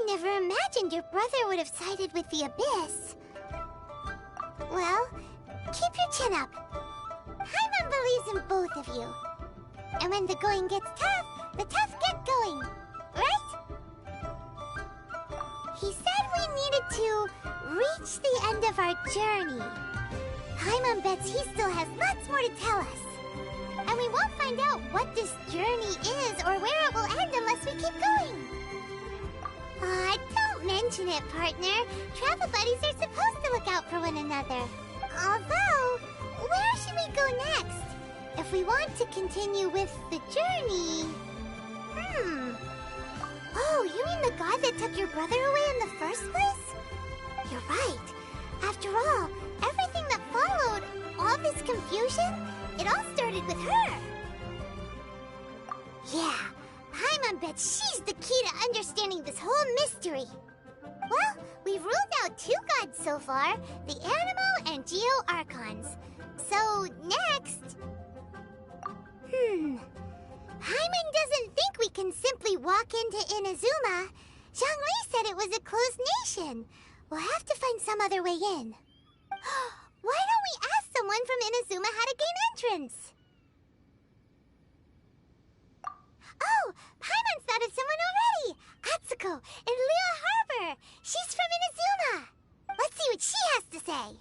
Never imagined your brother would have sided with the Abyss. Well, keep your chin up. Paimon believes in both of you. And when the going gets tough, the tough get going. Right? He said we needed to reach the end of our journey. Paimon bets he still has lots more to tell us. And we won't find out what this journey is or where it will end unless we keep going. Don't mention it, partner. Travel buddies are supposed to look out for one another. Although, where should we go next? If we want to continue with the journey... Oh, you mean the god that took your brother away in the first place? You're right. After all, everything that followed, all this confusion, it all started with her. Yeah. Paimon bets she's the key to understanding this whole mystery. Well, we've ruled out 2 gods so far, the Animo and Geo Archons. So, next... Paimon doesn't think we can simply walk into Inazuma. Zhongli said it was a closed nation. We'll have to find some other way in. Why don't we ask someone from Inazuma how to gain entrance? Oh, Paimon's thought of someone already! Atsuko, in Liyue Harbor! She's from Inazuma! Let's see what she has to say!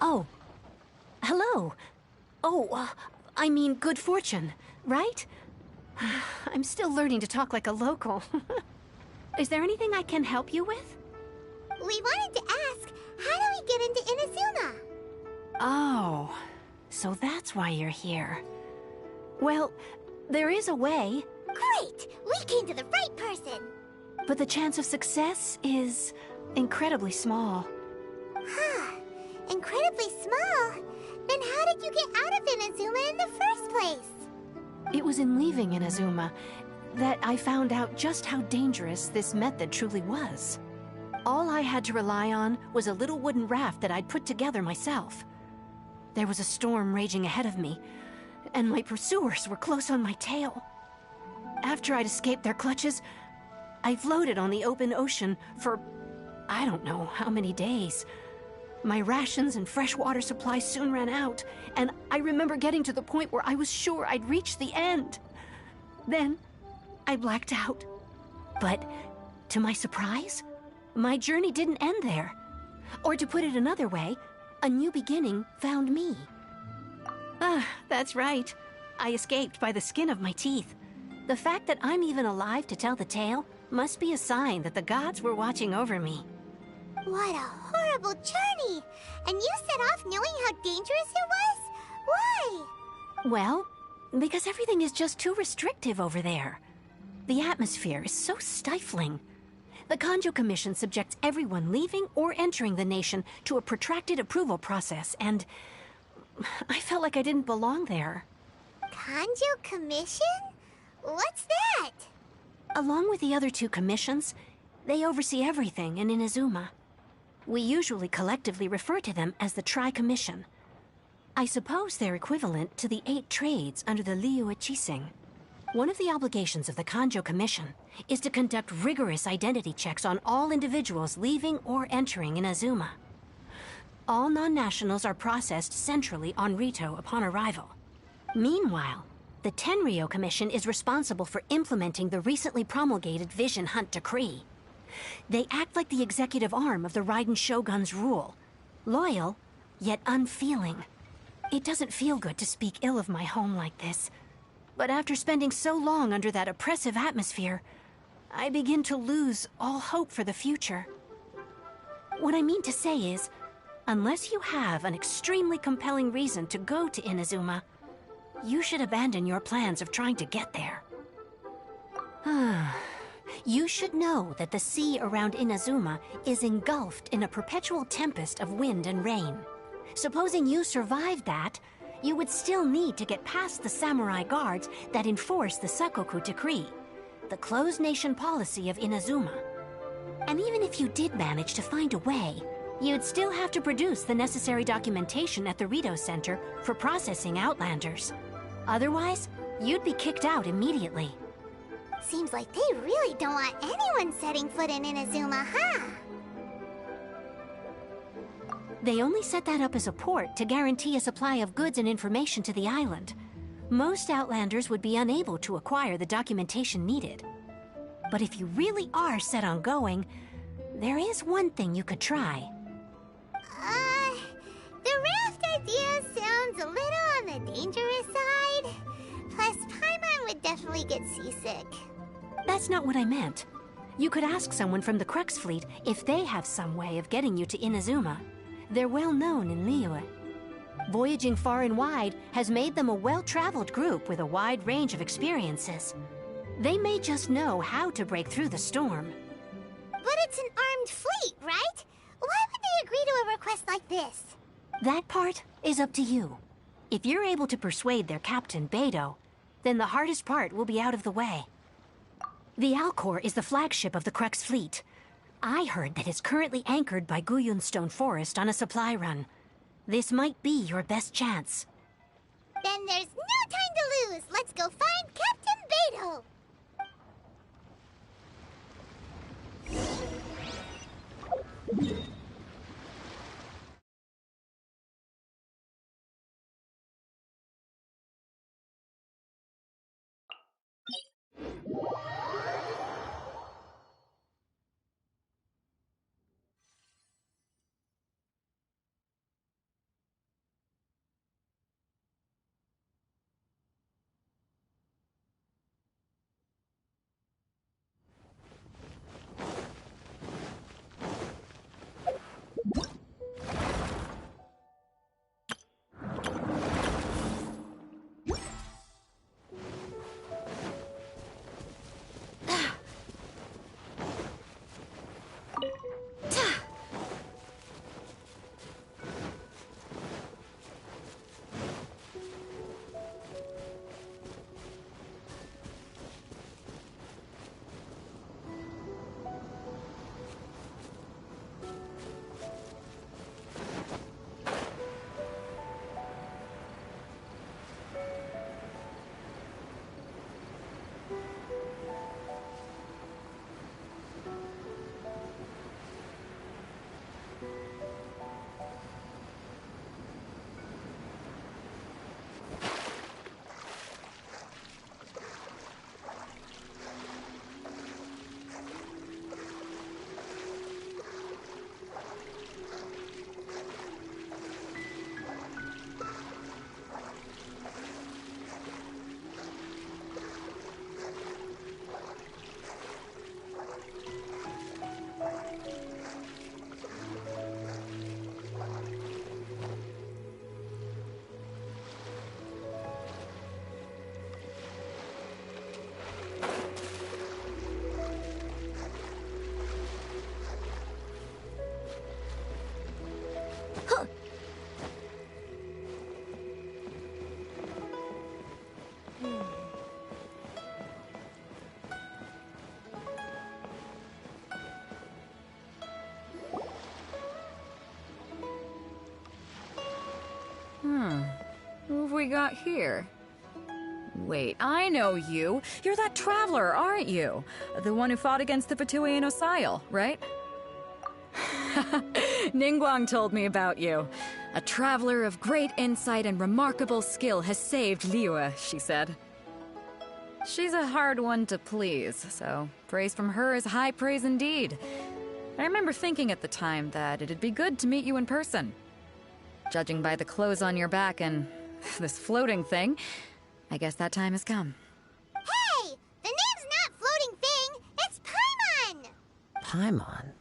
Oh. Hello. Oh, I mean good fortune, right? I'm still learning to talk like a local. Is there anything I can help you with? We wanted to ask, how do we get into Inazuma? Oh, so that's why you're here. Well, there is a way. Great! We came to the right person! But the chance of success is incredibly small. Huh. Incredibly incredibly small. Then how did you get out of Inazuma in the first place? It was in leaving Inazuma that I found out just how dangerous this method truly was. All I had to rely on was a little wooden raft that I'd put together myself. There was a storm raging ahead of me, and my pursuers were close on my tail. After I'd escaped their clutches, I floated on the open ocean for I don't know how many days. My rations and fresh water supply soon ran out, and I remember getting to the point where I was sure I'd reached the end. Then, I blacked out. But, to my surprise, my journey didn't end there. Or to put it another way, a new beginning found me. That's right. I escaped by the skin of my teeth. The fact that I'm even alive to tell the tale must be a sign that the gods were watching over me. What a horrible journey! And you set off knowing how dangerous it was? Why? Well, because everything is just too restrictive over there. The atmosphere is so stifling. The Kanjo Commission subjects everyone leaving or entering the nation to a protracted approval process, and I felt like I didn't belong there. Kanjo Commission? What's that? Along with the other two commissions, they oversee everything in Inazuma. We usually collectively refer to them as the Tri-Commission. I suppose they're equivalent to the 8 trades under the Liyue Chising. One of the obligations of the Kanjo Commission is to conduct rigorous identity checks on all individuals leaving or entering Inazuma. All non-nationals are processed centrally on Rito upon arrival. Meanwhile, the Tenryo Commission is responsible for implementing the recently promulgated Vision Hunt Decree. They act like the executive arm of the Raiden Shogun's rule. Loyal, yet unfeeling. It doesn't feel good to speak ill of my home like this. But after spending so long under that oppressive atmosphere, I begin to lose all hope for the future. What I mean to say is, unless you have an extremely compelling reason to go to Inazuma, you should abandon your plans of trying to get there. You should know that the sea around Inazuma is engulfed in a perpetual tempest of wind and rain. Supposing you survived that, you would still need to get past the samurai guards that enforce the Sakoku Decree, the closed nation policy of Inazuma. And even if you did manage to find a way, you'd still have to produce the necessary documentation at the Rito Center for processing Outlanders. Otherwise, you'd be kicked out immediately. Seems like they really don't want anyone setting foot in Inazuma, huh? They only set that up as a port to guarantee a supply of goods and information to the island. Most Outlanders would be unable to acquire the documentation needed. But if you really are set on going, there is one thing you could try. The raft idea sounds a little on the dangerous side. Plus, Paimon would definitely get seasick. That's not what I meant. You could ask someone from the Crux fleet if they have some way of getting you to Inazuma. They're well known in Liyue. Voyaging far and wide has made them a well-traveled group with a wide range of experiences. They may just know how to break through the storm. But it's an armed fleet, right? Why would they agree to a request like this? That part is up to you. If you're able to persuade their captain, Beidou, then the hardest part will be out of the way. The Alcor is the flagship of the Crux fleet. I heard that it's currently anchored by Guyunstone Forest on a supply run. This might be your best chance. Then there's no time to lose. Let's go find Captain Beidou. we got here? Wait, I know you. You're that traveler, aren't you? The one who fought against the Fatui and Osail, right? Ningguang told me about you. A traveler of great insight and remarkable skill has saved Liyue, she said. She's a hard one to please, so praise from her is high praise indeed. I remember thinking at the time that it'd be good to meet you in person. Judging by the clothes on your back and this floating thing, I guess that time has come. Hey! The name's not Floating Thing, it's Paimon! Paimon?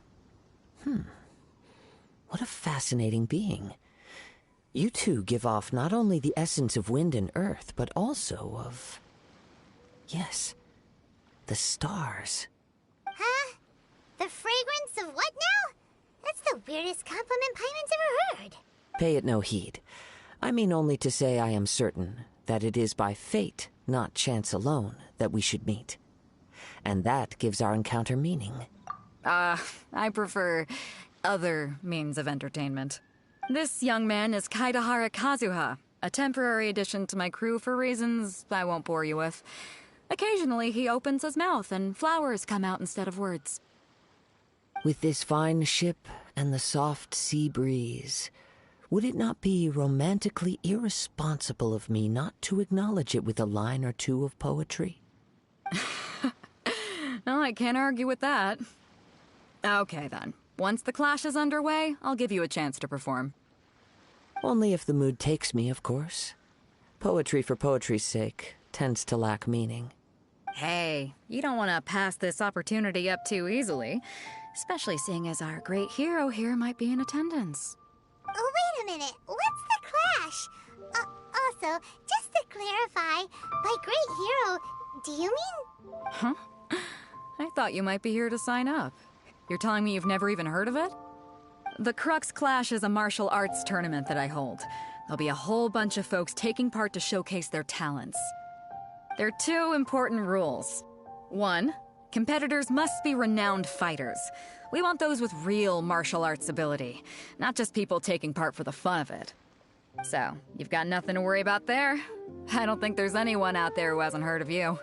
What a fascinating being. You two give off not only the essence of wind and earth, but also of... yes, the stars. Huh? The fragrance of what now? That's the weirdest compliment Paimon's ever heard. Pay it no heed. I mean only to say I am certain that it is by fate, not chance alone, that we should meet. And that gives our encounter meaning. I prefer other means of entertainment. This young man is Kaidahara Kazuha, a temporary addition to my crew for reasons I won't bore you with. Occasionally he opens his mouth and flowers come out instead of words. With this fine ship and the soft sea breeze, would it not be romantically irresponsible of me not to acknowledge it with a line or two of poetry? No, I can't argue with that. Okay then. Once the clash is underway, I'll give you a chance to perform. Only if the mood takes me, of course. Poetry for poetry's sake tends to lack meaning. Hey, you don't want to pass this opportunity up too easily, especially seeing as our great hero here might be in attendance. Oh, wait a minute. What's the clash? Also, just to clarify, by great hero, do you mean... Huh? I thought you might be here to sign up. You're telling me you've never even heard of it? The Crux Clash is a martial arts tournament that I hold. There'll be a whole bunch of folks taking part to showcase their talents. There are two important rules. One, competitors must be renowned fighters. We want those with real martial arts ability, not just people taking part for the fun of it. So, you've got nothing to worry about there. I don't think there's anyone out there who hasn't heard of you.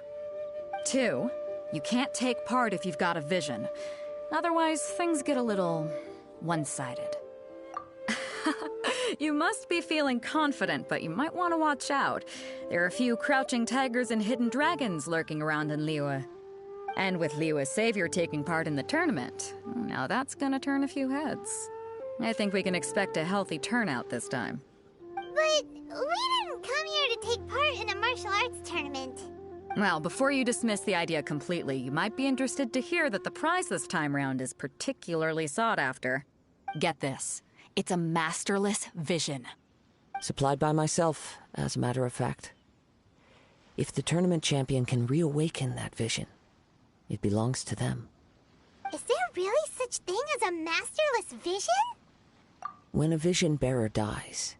Two, you can't take part if you've got a vision. Otherwise, things get a little one-sided. You must be feeling confident, but you might want to watch out. There are a few crouching tigers and hidden dragons lurking around in Liyue. And with Liyue's savior taking part in the tournament, now that's gonna turn a few heads. I think we can expect a healthy turnout this time. But we didn't come here to take part in a martial arts tournament. Well, before you dismiss the idea completely, you might be interested to hear that the prize this time round is particularly sought after. Get this. It's a masterless vision. Supplied by myself, as a matter of fact. If the tournament champion can reawaken that vision, it belongs to them. Is there really such thing as a masterless vision? When a vision bearer dies,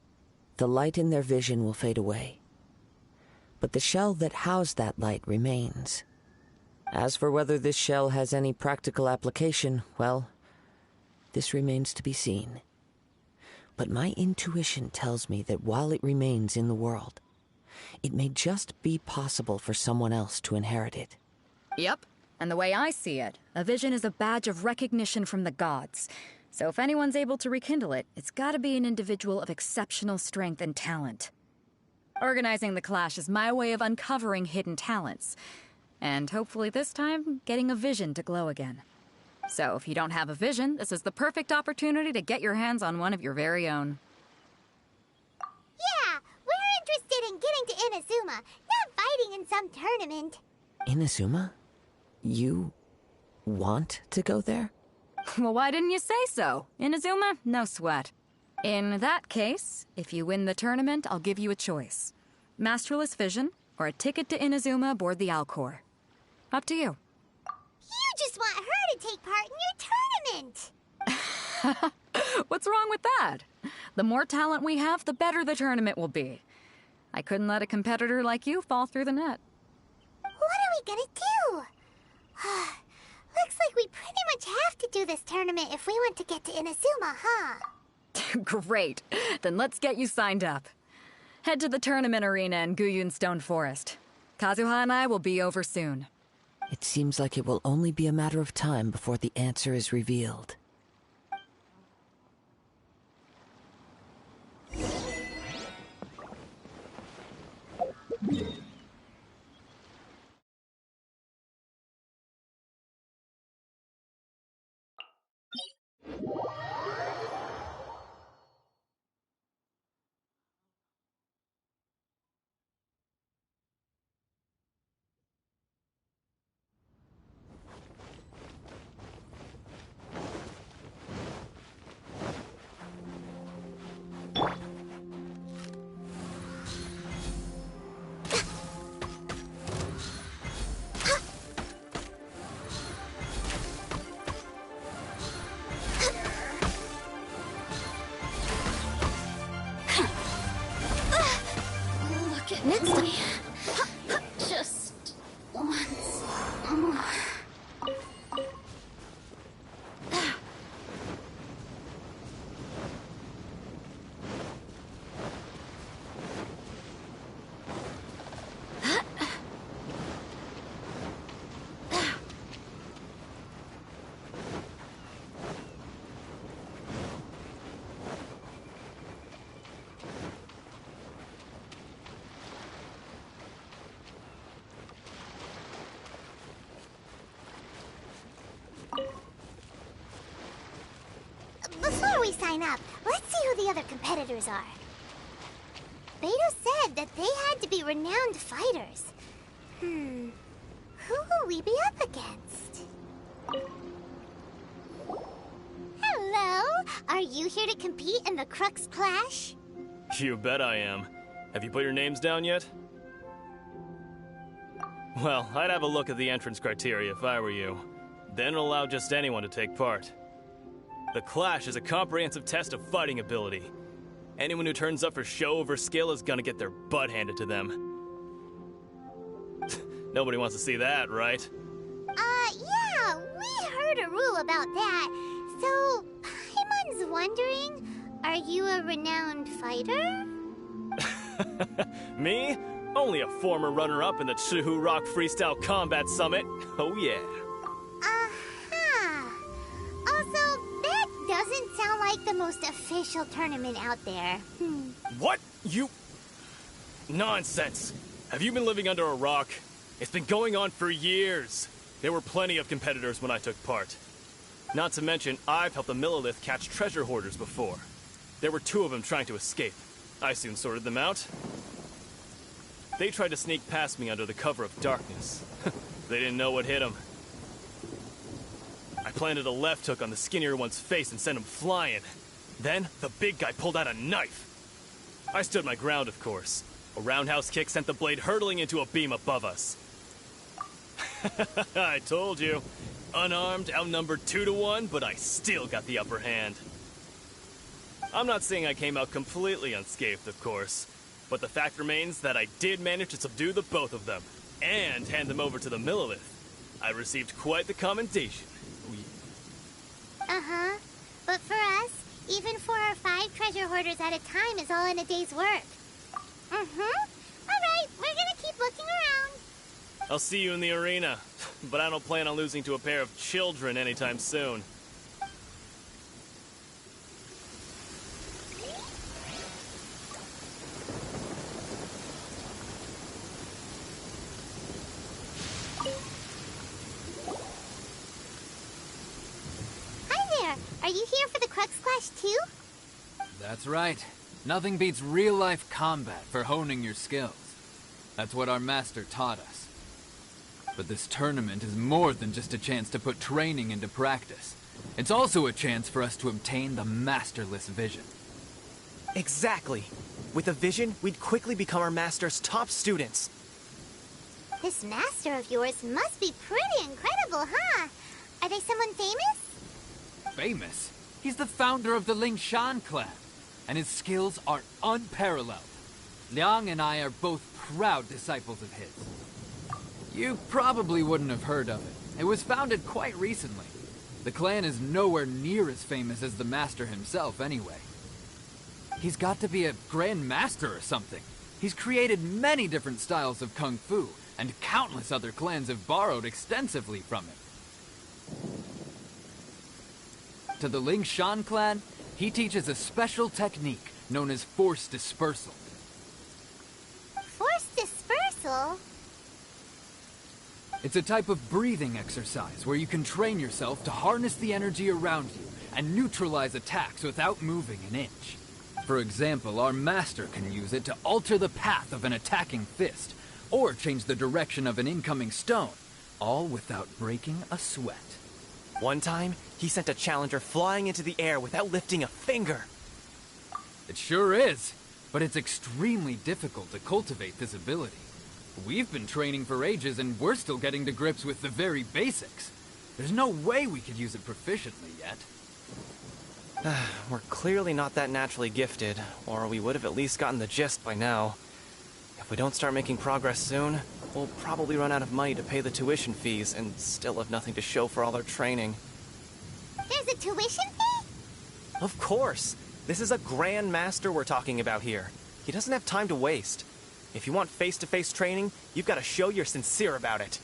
the light in their vision will fade away. But the shell that housed that light remains. As for whether this shell has any practical application, well, this remains to be seen. But my intuition tells me that while it remains in the world, it may just be possible for someone else to inherit it. Yep. And the way I see it, a vision is a badge of recognition from the gods. So if anyone's able to rekindle it, it's gotta be an individual of exceptional strength and talent. Organizing the clash is my way of uncovering hidden talents. And hopefully this time, getting a vision to glow again. So if you don't have a vision, this is the perfect opportunity to get your hands on one of your very own. Yeah, we're interested in getting to Inazuma, not fighting in some tournament. Inazuma? You want to go there? Well, why didn't you say so? Inazuma? No sweat. In that case, if you win the tournament, I'll give you a choice. Masterless Vision, or a ticket to Inazuma aboard the Alcor. Up to you. You just want her to take part in your tournament! What's wrong with that? The more talent we have, the better the tournament will be. I couldn't let a competitor like you fall through the net. What are we gonna do? Looks like we pretty much have to do this tournament if we want to get to Inazuma, huh? Great. Then let's get you signed up. Head to the tournament arena in Guyun Stone Forest. Kazuha and I will be over soon. It seems like it will only be a matter of time before the answer is revealed. Next time. Just once more. Before we sign up, let's see who the other competitors are. Beto said that they had to be renowned fighters. Who will we be up against? Hello? Are you here to compete in the Crux Clash? You bet I am. Have you put your names down yet? Well, I'd have a look at the entrance criteria if I were you. Then allow just anyone to take part. The Clash is a comprehensive test of fighting ability. Anyone who turns up for show over skill is gonna get their butt handed to them. Nobody wants to see that, right? Yeah, we heard a rule about that. So, Paimon's wondering, are you a renowned fighter? Me? Only a former runner-up in the Chihu Rock Freestyle Combat Summit. Oh yeah. Also, that doesn't sound like the most official tournament out there. What? You... Nonsense. Have you been living under a rock? It's been going on for years. There were plenty of competitors when I took part. Not to mention, I've helped the Millilith catch treasure hoarders before. There were 2 of them trying to escape. I soon sorted them out. They tried to sneak past me under the cover of darkness. They didn't know what hit them. I planted a left hook on the skinnier one's face and sent him flying. Then, the big guy pulled out a knife. I stood my ground, of course. A roundhouse kick sent the blade hurtling into a beam above us. I told you. Unarmed, outnumbered 2 to 1, but I still got the upper hand. I'm not saying I came out completely unscathed, of course. But the fact remains that I did manage to subdue the both of them, and hand them over to the Millilith. I received quite the commendation. But for us, even 4 or 5 treasure hoarders at a time is all in a day's work. Alright, we're gonna keep looking around. I'll see you in the arena, but I don't plan on losing to a pair of children anytime soon. Are you here for the Crux Clash too? That's right. Nothing beats real-life combat for honing your skills. That's what our master taught us. But this tournament is more than just a chance to put training into practice. It's also a chance for us to obtain the masterless vision. Exactly. With a vision, we'd quickly become our master's top students. This master of yours must be pretty incredible, huh? Are they someone famous? Famous? He's the founder of the Lingshan clan, and his skills are unparalleled. Liang and I are both proud disciples of his. You probably wouldn't have heard of it. It was founded quite recently. The clan is nowhere near as famous as the master himself, anyway. He's got to be a grand master or something. He's created many different styles of kung fu, and countless other clans have borrowed extensively from him. To the Ling Shan clan, he teaches a special technique known as force dispersal. Force dispersal? It's a type of breathing exercise where you can train yourself to harness the energy around you and neutralize attacks without moving an inch. For example, our master can use it to alter the path of an attacking fist, or change the direction of an incoming stone, all without breaking a sweat. One time, he sent a challenger flying into the air without lifting a finger. It sure is, but it's extremely difficult to cultivate this ability. We've been training for ages and we're still getting to grips with the very basics. There's no way we could use it proficiently yet. We're clearly not that naturally gifted, or we would have at least gotten the gist by now. If we don't start making progress soon, we'll probably run out of money to pay the tuition fees and still have nothing to show for all our training. There's a tuition fee? Of course! This is a Grand Master we're talking about here. He doesn't have time to waste. If you want face-to-face training, you've got to show you're sincere about it.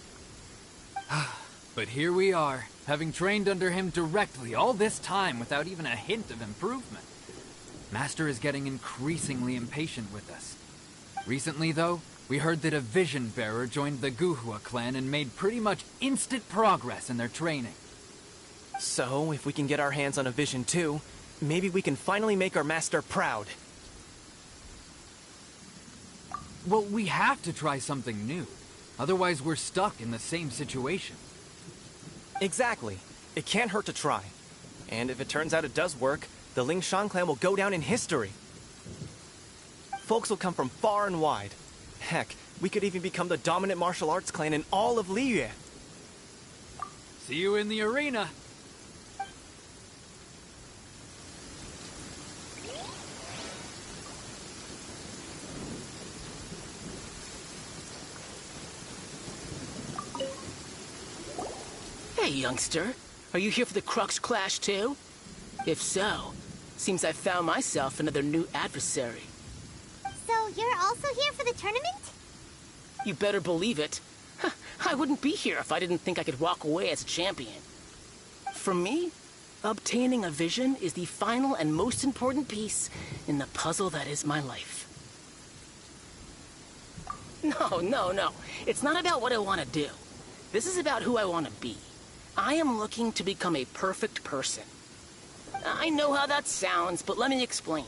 But here we are, having trained under him directly all this time without even a hint of improvement. Master is getting increasingly impatient with us. Recently, though, we heard that a Vision Bearer joined the Guhua clan and made pretty much instant progress in their training. So, if we can get our hands on a Vision too, maybe we can finally make our master proud. Well, we have to try something new. Otherwise, we're stuck in the same situation. Exactly. It can't hurt to try. And if it turns out it does work, the Ling Shan clan will go down in history. Folks will come from far and wide. Heck, we could even become the dominant martial arts clan in all of Liyue. See you in the arena. Hey, youngster. Are you here for the Crux Clash, too? If so, seems I found myself another new adversary. So you're also here for the tournament? You better believe it. I wouldn't be here if I didn't think I could walk away as a champion. For me, obtaining a vision is the final and most important piece in the puzzle that is my life. No. It's not about what I want to do. This is about who I want to be. I am looking to become a perfect person. I know how that sounds, but let me explain.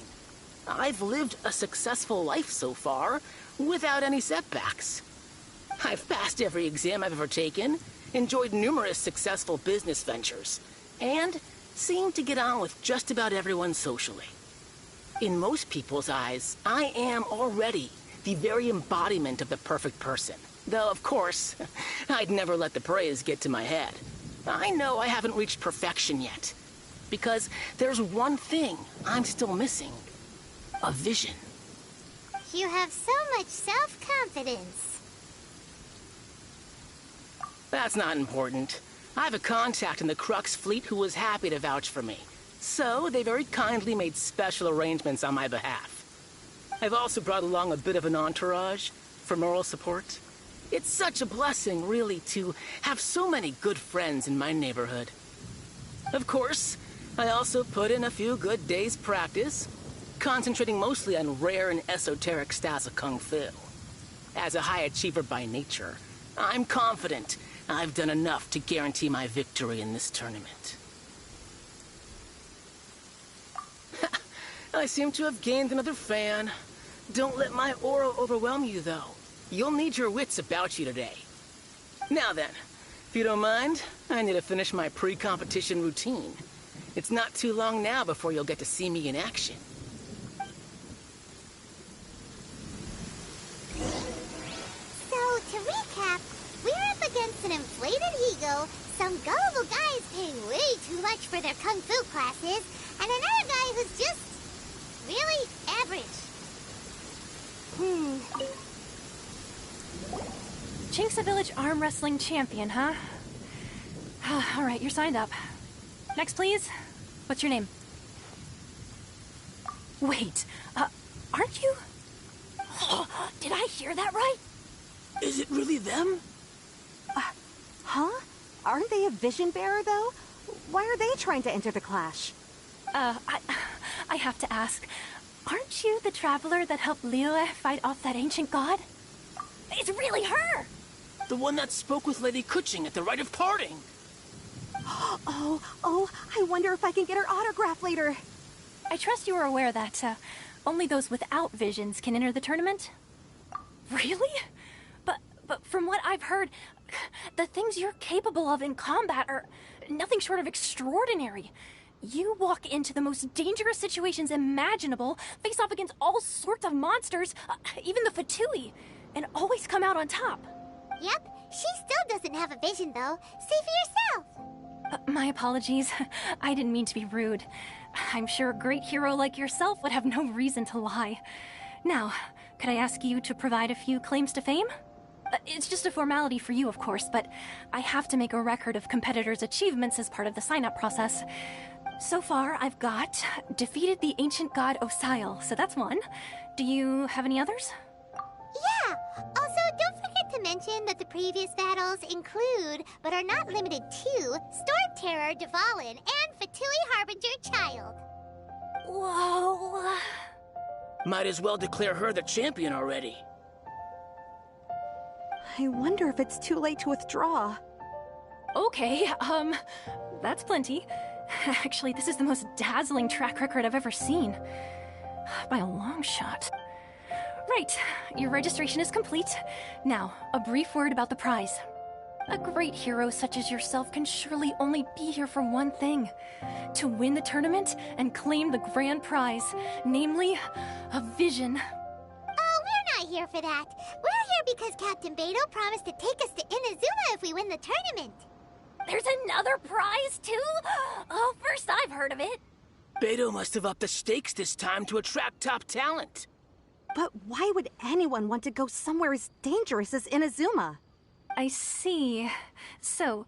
I've lived a successful life so far, without any setbacks. I've passed every exam I've ever taken, enjoyed numerous successful business ventures, and seem to get on with just about everyone socially. In most people's eyes, I am already the very embodiment of the perfect person. Though, of course, I'd never let the praise get to my head. I know I haven't reached perfection yet, because there's one thing I'm still missing. A vision. You have so much self-confidence. That's not important. I have a contact in the Crux fleet who was happy to vouch for me. So, they very kindly made special arrangements on my behalf. I've also brought along a bit of an entourage for moral support. It's such a blessing, really, to have so many good friends in my neighborhood. Of course, I also put in a few good days' practice, concentrating mostly on rare and esoteric styles of Kung Fu. As a high achiever by nature, I'm confident I've done enough to guarantee my victory in this tournament. I seem to have gained another fan. Don't let my aura overwhelm you, though. You'll need your wits about you today. Now then, if you don't mind, I need to finish my pre-competition routine. It's not too long now before you'll get to see me in action. So, to recap, we're up against an inflated ego, some gullible guys paying way too much for their kung fu classes, and another guy who's just really average. Chinksa Village arm wrestling champion, huh? All right, you're signed up. Next, please. What's your name? Wait, aren't you? Did I hear that right? Is it really them? Huh? Aren't they a vision bearer, though? Why are they trying to enter the clash? I have to ask, aren't you the traveler that helped Liyue fight off that ancient god? It's really her! The one that spoke with Lady Kuching at the rite of parting. Oh, I wonder if I can get her autograph later. I trust you are aware that, only those without visions can enter the tournament? Really? But from what I've heard, the things you're capable of in combat are nothing short of extraordinary. You walk into the most dangerous situations imaginable, face off against all sorts of monsters, even the Fatui, and always come out on top. Yep, she still doesn't have a vision, though. Say for yourself. My apologies. I didn't mean to be rude. I'm sure a great hero like yourself would have no reason to lie. Now, could I ask you to provide a few claims to fame? It's just a formality for you, of course, but I have to make a record of competitors' achievements as part of the sign-up process. So far, I've got defeated the ancient god Osail, so that's one. Do you have any others? Yeah! Also, don't forget to mention that the previous battles include, but are not limited to, Storm Terror, Dvalin, and Fatui Harbinger Child. Whoa... Might as well declare her the champion already. I wonder if it's too late to withdraw. Okay, that's plenty. Actually, this is the most dazzling track record I've ever seen. By a long shot. Right, your registration is complete. Now, a brief word about the prize. A great hero such as yourself can surely only be here for one thing. To win the tournament and claim the grand prize, namely, a vision. Oh, we're not here for that. We're here because Captain Beidou promised to take us to Inazuma if we win the tournament. There's another prize, too? Oh, first I've heard of it. Beidou must have upped the stakes this time to attract top talent. But why would anyone want to go somewhere as dangerous as Inazuma? I see. So,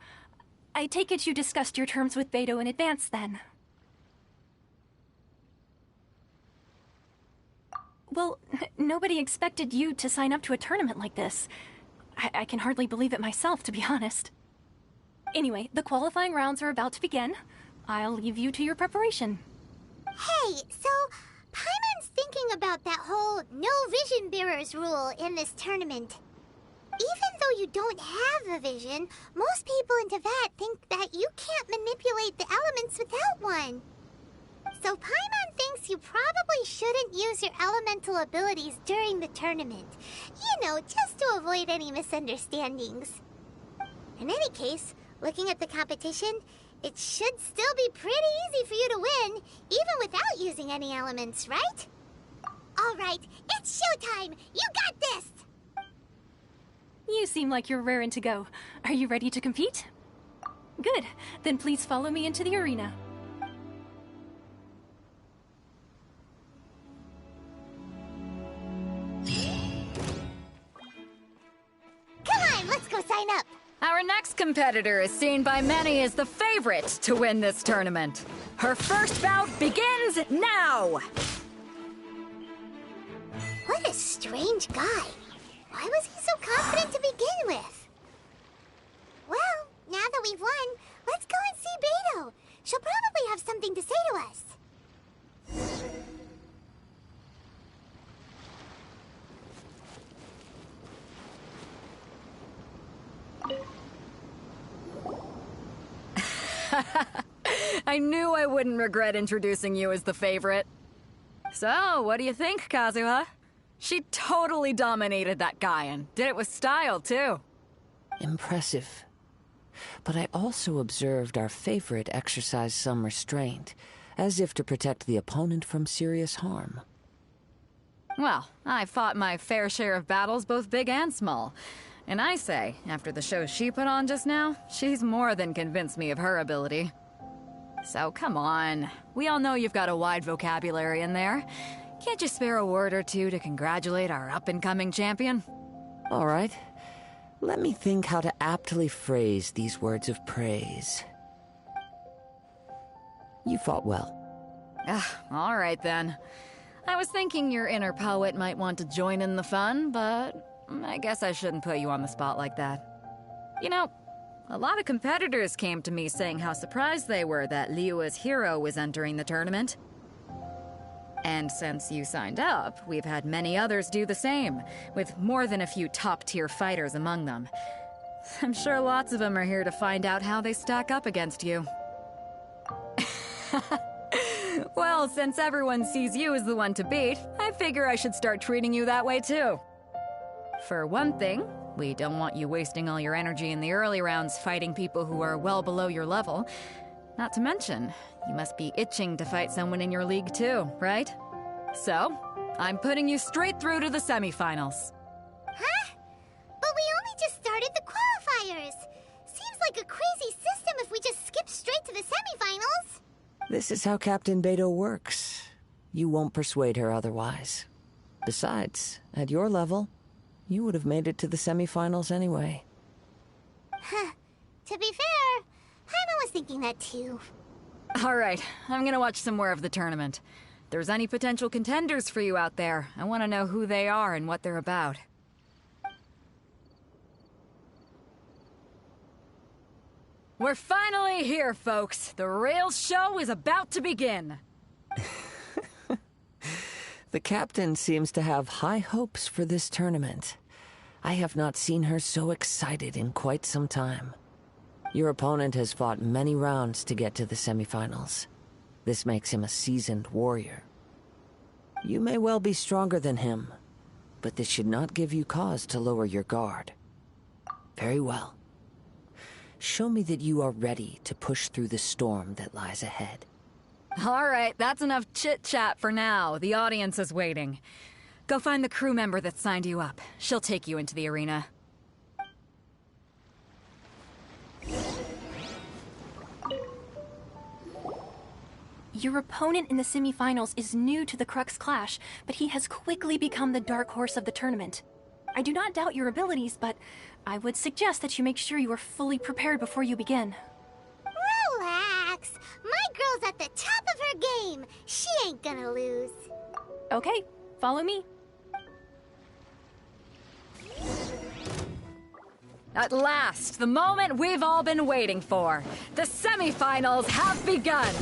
I take it you discussed your terms with Beidou in advance, then? Well, nobody expected you to sign up to a tournament like this. I can hardly believe it myself, to be honest. Anyway, the qualifying rounds are about to begin. I'll leave you to your preparation. Hey, so Paimon's thinking about that whole no vision bearers rule in this tournament. Even though you don't have a vision, most people in Teyvat think that you can't manipulate the elements without one. So Paimon thinks you probably shouldn't use your elemental abilities during the tournament. You know, just to avoid any misunderstandings. In any case, looking at the competition, it should still be pretty easy for you to win, even without using any elements, right? All right, it's showtime! You got this! You seem like you're raring to go. Are you ready to compete? Good. Then please follow me into the arena. Come on, let's go sign up! Our next competitor is seen by many as the favorite to win this tournament. Her first bout begins now! What a strange guy. Why was he so confident to begin with? Well, now that we've won, let's go and see Beidou. She'll probably have something to say to us. I knew I wouldn't regret introducing you as the favorite. So, what do you think, Kazuha? She totally dominated that guy and did it with style, too. Impressive. But I also observed our favorite exercise some restraint, as if to protect the opponent from serious harm. Well, I fought my fair share of battles, both big and small. And I say, after the show she put on just now, she's more than convinced me of her ability. So come on, we all know you've got a wide vocabulary in there. Can't you spare a word or two to congratulate our up-and-coming champion? All right. Let me think how to aptly phrase these words of praise. You fought well. All right then. I was thinking your inner poet might want to join in the fun, but I guess I shouldn't put you on the spot like that. You know, a lot of competitors came to me saying how surprised they were that Liyue's hero was entering the tournament. And since you signed up, we've had many others do the same, with more than a few top-tier fighters among them. I'm sure lots of them are here to find out how they stack up against you. Well, since everyone sees you as the one to beat, I figure I should start treating you that way too. For one thing, we don't want you wasting all your energy in the early rounds fighting people who are well below your level. Not to mention, you must be itching to fight someone in your league too, right? So, I'm putting you straight through to the semifinals. Huh? But we only just started the qualifiers. Seems like a crazy system if we just skip straight to the semifinals. This is how Captain Beto works. You won't persuade her otherwise. Besides, at your level, you would have made it to the semifinals anyway. Huh. To be fair, Paimon was thinking that too. Alright, I'm gonna watch some more of the tournament. If there's any potential contenders for you out there, I want to know who they are and what they're about. We're finally here, folks. The real show is about to begin. The captain seems to have high hopes for this tournament. I have not seen her so excited in quite some time. Your opponent has fought many rounds to get to the semifinals. This makes him a seasoned warrior. You may well be stronger than him, but this should not give you cause to lower your guard. Very well. Show me that you are ready to push through the storm that lies ahead. Alright, that's enough chit-chat for now. The audience is waiting. Go find the crew member that signed you up. She'll take you into the arena. Your opponent in the semifinals is new to the Crux Clash, but he has quickly become the dark horse of the tournament. I do not doubt your abilities, but I would suggest that you make sure you are fully prepared before you begin. Relax. My girl's at the top of her game. She ain't gonna lose. Okay, follow me. At last, the moment we've all been waiting for. The semifinals have begun.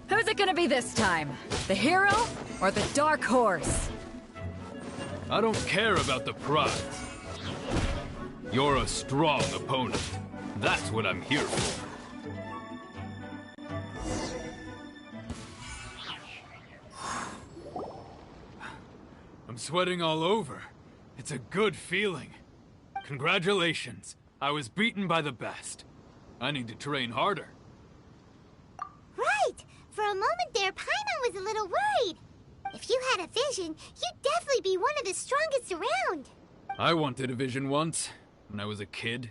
Who's it gonna be this time? The hero or the dark horse? I don't care about the prize. You're a strong opponent. That's what I'm here for. I'm sweating all over. It's a good feeling. Congratulations. I was beaten by the best. I need to train harder. Right. For a moment there, Paimon was a little worried. If you had a vision, you'd definitely be one of the strongest around. I wanted a vision once, when I was a kid.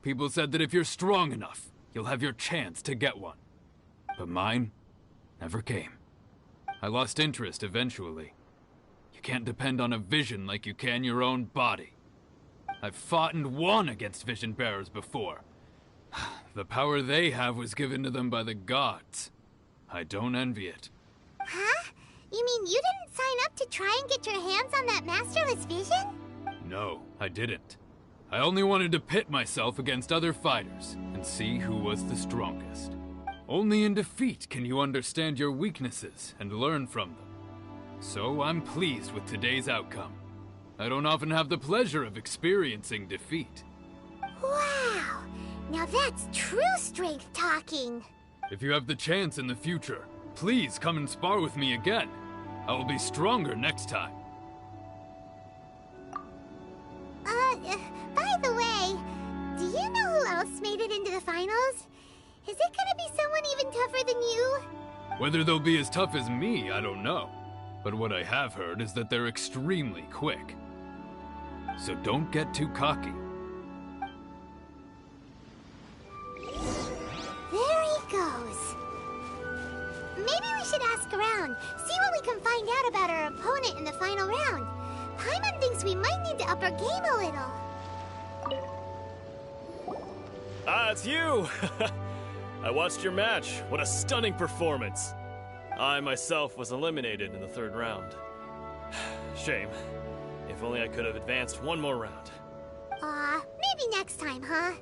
People said that if you're strong enough, you'll have your chance to get one. But mine never came. I lost interest eventually. You can't depend on a vision like you can your own body. I've fought and won against vision bearers before. The power they have was given to them by the gods. I don't envy it. Huh? You mean you didn't sign up to try and get your hands on that masterless vision? No, I didn't. I only wanted to pit myself against other fighters and see who was the strongest. Only in defeat can you understand your weaknesses and learn from them. So I'm pleased with today's outcome. I don't often have the pleasure of experiencing defeat. Wow! Now that's true strength talking. If you have the chance in the future, please come and spar with me again. I will be stronger next time. By the way, do you know who else made it into the finals? Is it gonna be someone even tougher than you? Whether they'll be as tough as me, I don't know. But what I have heard is that they're extremely quick. So don't get too cocky. There he goes. Maybe we should ask around, see what we can find out about our opponent in the final round. Paimon thinks we might need to up our game a little. Ah, it's you! I watched your match. What a stunning performance. I myself was eliminated in the third round. Shame. If only I could have advanced one more round. Maybe next time, huh?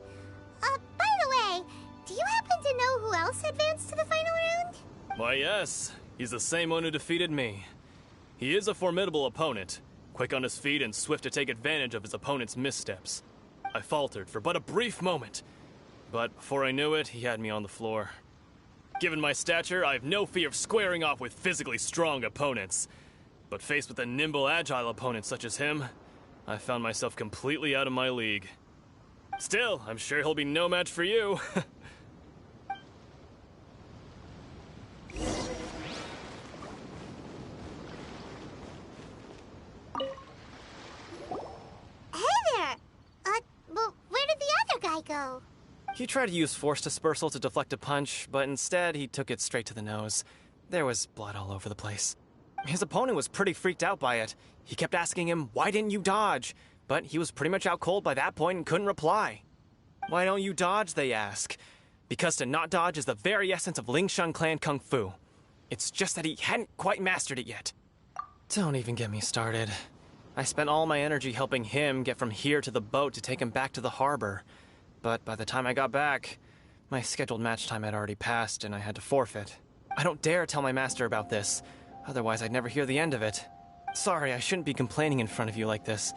By the way, do you happen to know who else advanced to the final round? Why, yes. He's the same one who defeated me. He is a formidable opponent, quick on his feet and swift to take advantage of his opponent's missteps. I faltered for but a brief moment, but before I knew it, he had me on the floor. Given my stature, I have no fear of squaring off with physically strong opponents. But faced with a nimble, agile opponent such as him, I found myself completely out of my league. Still, I'm sure he'll be no match for you. Well, where did the other guy go? He tried to use force dispersal to deflect a punch, but instead he took it straight to the nose. There was blood all over the place. His opponent was pretty freaked out by it. He kept asking him, "Why didn't you dodge?" But he was pretty much out cold by that point and couldn't reply. "Why don't you dodge?" they ask. Because to not dodge is the very essence of Lingshan clan kung fu. It's just that he hadn't quite mastered it yet. Don't even get me started. I spent all my energy helping him get from here to the boat to take him back to the harbor. But by the time I got back, my scheduled match time had already passed and I had to forfeit. I don't dare tell my master about this, otherwise I'd never hear the end of it. Sorry, I shouldn't be complaining in front of you like this.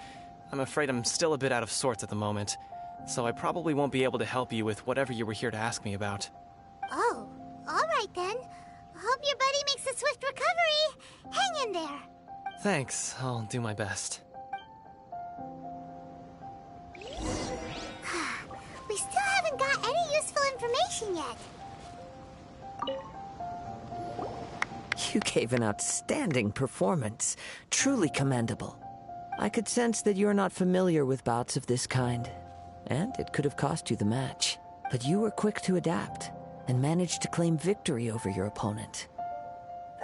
I'm afraid I'm still a bit out of sorts at the moment, so I probably won't be able to help you with whatever you were here to ask me about. Oh, alright then. Hope your buddy makes a swift recovery. Hang in there. Thanks, I'll do my best. We still haven't got any useful information yet. You gave an outstanding performance. Truly commendable. I could sense that you're not familiar with bouts of this kind, and it could have cost you the match. But you were quick to adapt, and managed to claim victory over your opponent.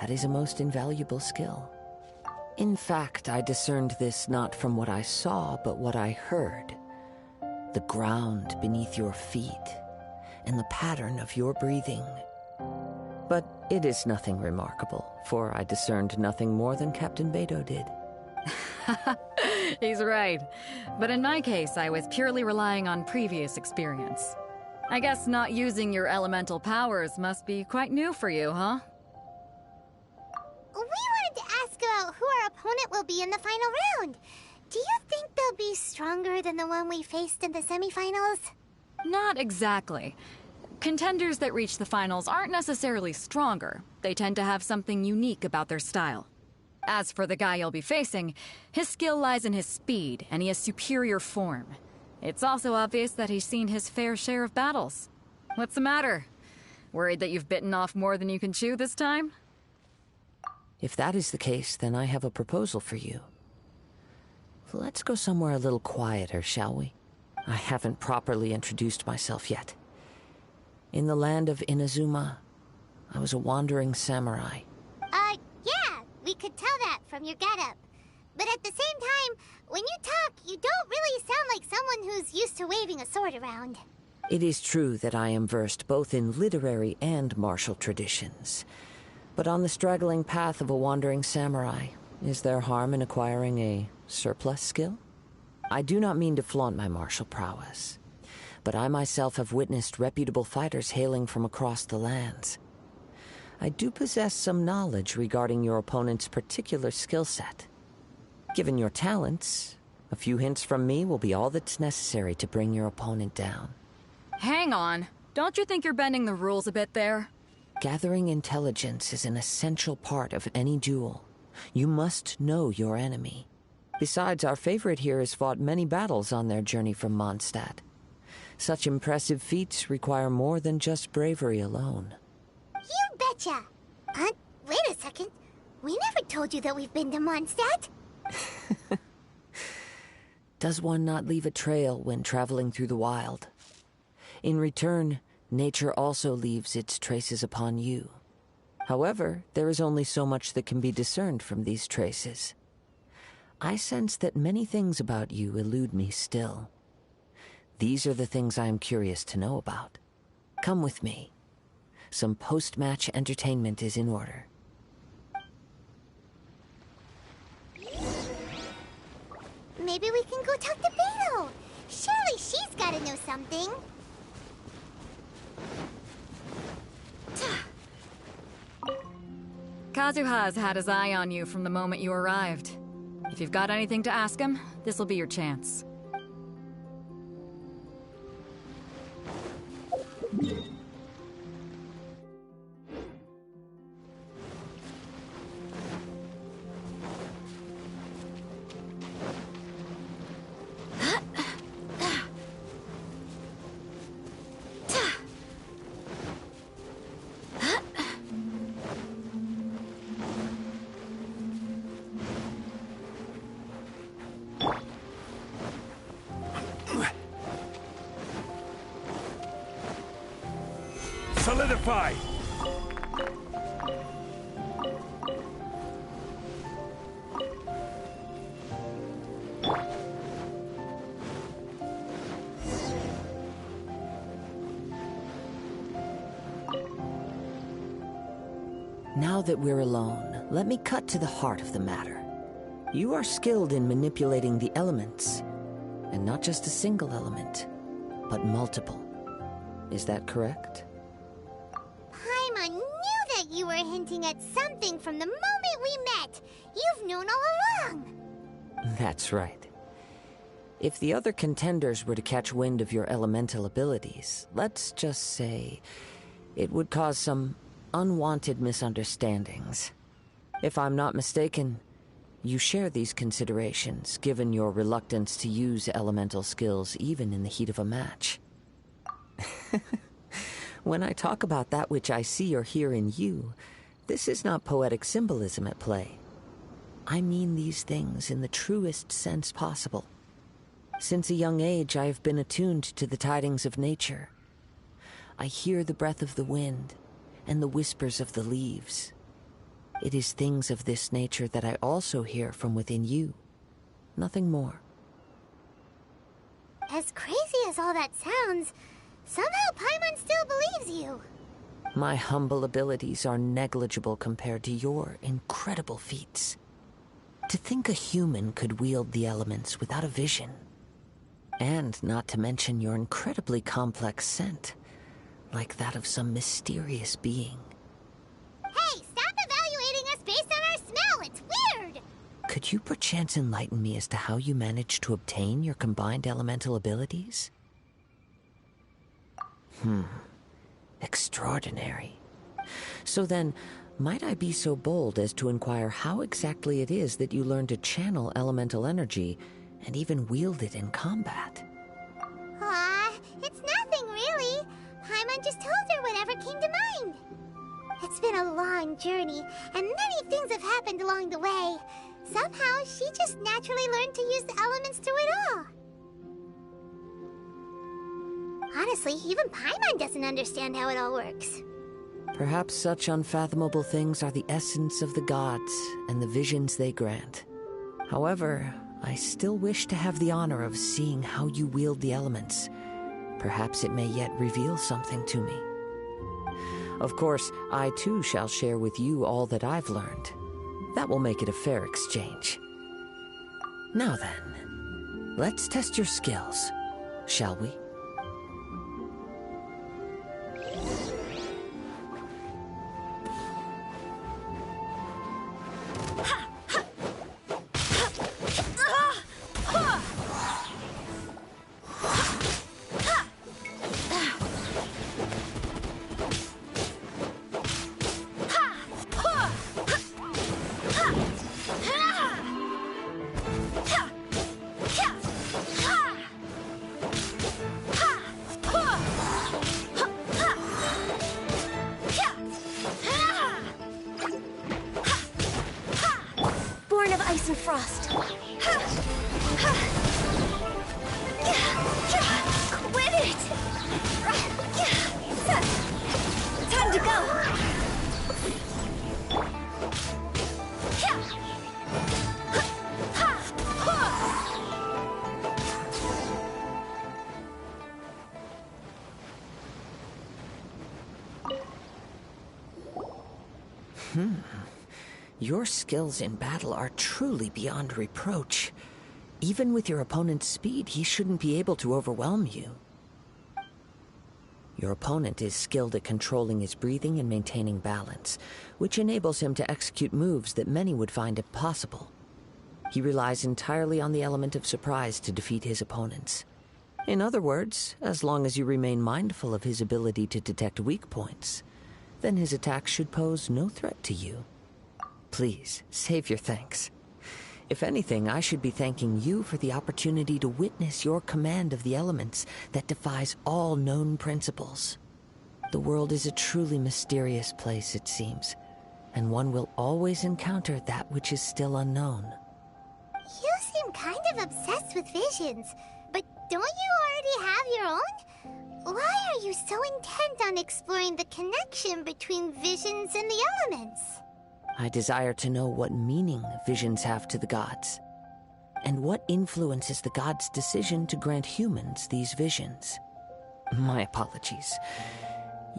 That is a most invaluable skill. In fact, I discerned this not from what I saw, but what I heard. The ground beneath your feet, and the pattern of your breathing. But it is nothing remarkable, for I discerned nothing more than Captain Beto did. He's right. But in my case, I was purely relying on previous experience. I guess not using your elemental powers must be quite new for you, huh? We wanted to ask about who our opponent will be in the final round. Do you think they'll be stronger than the one we faced in the semifinals? Not exactly. Contenders that reach the finals aren't necessarily stronger. They tend to have something unique about their style. As for the guy you'll be facing, his skill lies in his speed, and he has superior form. It's also obvious that he's seen his fair share of battles. What's the matter? Worried that you've bitten off more than you can chew this time? If that is the case, then I have a proposal for you. Let's go somewhere a little quieter, shall we? I haven't properly introduced myself yet. In the land of Inazuma, I was a wandering samurai. Yeah, we could tell that from your getup. But at the same time, when you talk, you don't really sound like someone who's used to waving a sword around. It is true that I am versed both in literary and martial traditions. But on the straggling path of a wandering samurai, is there harm in acquiring a surplus skill? I do not mean to flaunt my martial prowess, but I myself have witnessed reputable fighters hailing from across the lands. I do possess some knowledge regarding your opponent's particular skill set. Given your talents, a few hints from me will be all that's necessary to bring your opponent down. Hang on. Don't you think you're bending the rules a bit there? Gathering intelligence is an essential part of any duel. You must know your enemy. Besides, our favorite here has fought many battles on their journey from Mondstadt. Such impressive feats require more than just bravery alone. You betcha! Wait a second. We never told you that we've been to Mondstadt. Does one not leave a trail when traveling through the wild? In return, nature also leaves its traces upon you. However, there is only so much that can be discerned from these traces. I sense that many things about you elude me still. These are the things I am curious to know about. Come with me. Some post-match entertainment is in order. maybe we can go talk to Beto. Surely she's gotta know something. Kazuha's had his eye on you from the moment you arrived. If you've got anything to ask him, this'll be your chance. Solidify! Now that we're alone, let me cut to the heart of the matter. You are skilled in manipulating the elements, and not just a single element, but multiple. Is that correct? Paimon knew that you were hinting at something from the moment we met. You've known all along. That's right. If the other contenders were to catch wind of your elemental abilities, let's just say it would cause some unwanted misunderstandings. If I'm not mistaken, you share these considerations, given your reluctance to use elemental skills even in the heat of a match. When I talk about that which I see or hear in you, this is not poetic symbolism at play. I mean these things in the truest sense possible. Since a young age, I have been attuned to the tidings of nature. I hear the breath of the wind and the whispers of the leaves. It is things of this nature that I also hear from within you. Nothing more. As crazy as all that sounds, somehow Paimon still believes you. My humble abilities are negligible compared to your incredible feats. To think a human could wield the elements without a vision. And not to mention your incredibly complex scent, like that of some mysterious being. Hey, stop evaluating us based on our smell! It's weird! Could you perchance enlighten me as to how you managed to obtain your combined elemental abilities? Extraordinary. So then, might I be so bold as to inquire how exactly it is that you learned to channel elemental energy and even wield it in combat? Aw, it's nothing really. Paimon just told her whatever came to mind. It's been a long journey, and many things have happened along the way. Somehow, she just naturally learned to use the elements through it all. Honestly, even Paimon doesn't understand how it all works. Perhaps such unfathomable things are the essence of the gods and the visions they grant. However, I still wish to have the honor of seeing how you wield the elements. Perhaps it may yet reveal something to me. Of course, I too shall share with you all that I've learned. That will make it a fair exchange. Now then, let's test your skills, shall we? Born of ice and frost. Quit it! Time to go! Your skills in battle are truly beyond reproach. Even with your opponent's speed, he shouldn't be able to overwhelm you. Your opponent is skilled at controlling his breathing and maintaining balance, which enables him to execute moves that many would find impossible. He relies entirely on the element of surprise to defeat his opponents. In other words, as long as you remain mindful of his ability to detect weak points, then his attacks should pose no threat to you. Please, save your thanks. If anything, I should be thanking you for the opportunity to witness your command of the elements that defies all known principles. The world is a truly mysterious place, it seems, and one will always encounter that which is still unknown. You seem kind of obsessed with visions, but don't you already have your own? Why are you so intent on exploring the connection between visions and the elements? I desire to know what meaning visions have to the gods, and what influences the gods' decision to grant humans these visions. My apologies.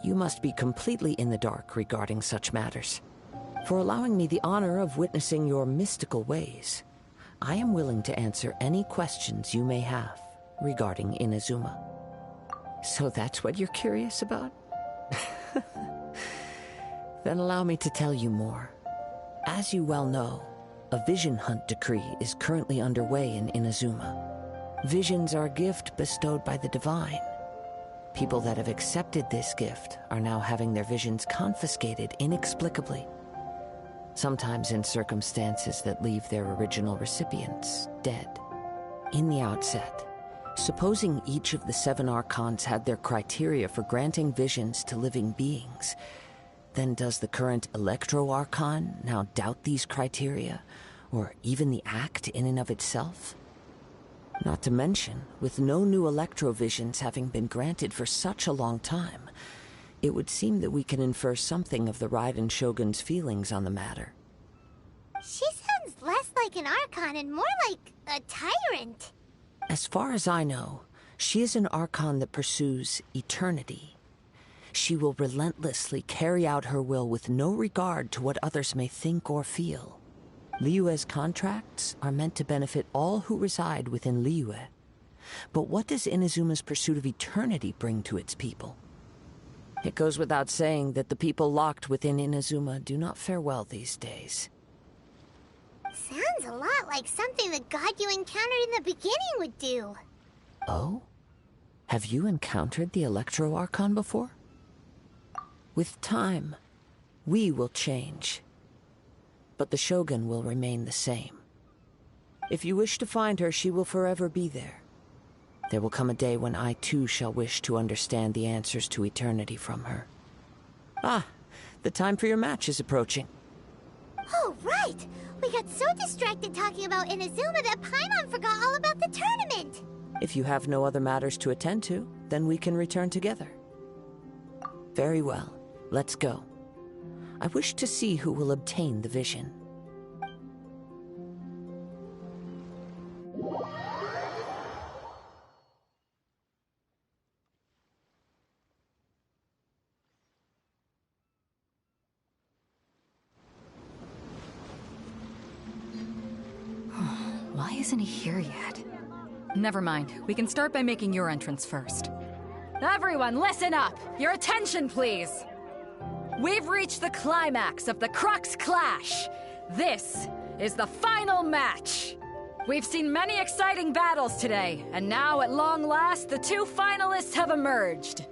You must be completely in the dark regarding such matters. For allowing me the honor of witnessing your mystical ways, I am willing to answer any questions you may have regarding Inazuma. So that's what you're curious about? Then allow me to tell you more. As you well know, a vision hunt decree is currently underway in Inazuma. Visions are a gift bestowed by the divine. People that have accepted this gift are now having their visions confiscated inexplicably, sometimes in circumstances that leave their original recipients dead. In the outset, supposing each of the 7 archons had their criteria for granting visions to living beings, then does the current Electro-Archon now doubt these criteria, or even the act in and of itself? Not to mention, with no new Electro-Visions having been granted for such a long time, it would seem that we can infer something of the Raiden Shogun's feelings on the matter. She sounds less like an Archon and more like a tyrant. As far as I know, she is an Archon that pursues eternity. She will relentlessly carry out her will with no regard to what others may think or feel. Liyue's contracts are meant to benefit all who reside within Liyue. But what does Inazuma's pursuit of eternity bring to its people? It goes without saying that the people locked within Inazuma do not fare well these days. Sounds a lot like something the god you encountered in the beginning would do. Oh? Have you encountered the Electro-Archon before? With time, we will change. But the Shogun will remain the same. If you wish to find her, she will forever be there. There will come a day when I too shall wish to understand the answers to eternity from her. Ah, the time for your match is approaching. Oh, right! We got so distracted talking about Inazuma that Paimon forgot all about the tournament! If you have no other matters to attend to, then we can return together. Very well. Let's go. I wish to see who will obtain the vision. Why isn't he here yet? Never mind. We can start by making your entrance first. Everyone, listen up! Your attention, please! We've reached the climax of the Crux Clash. This is the final match. We've seen many exciting battles today, and now at long last, the 2 finalists have emerged.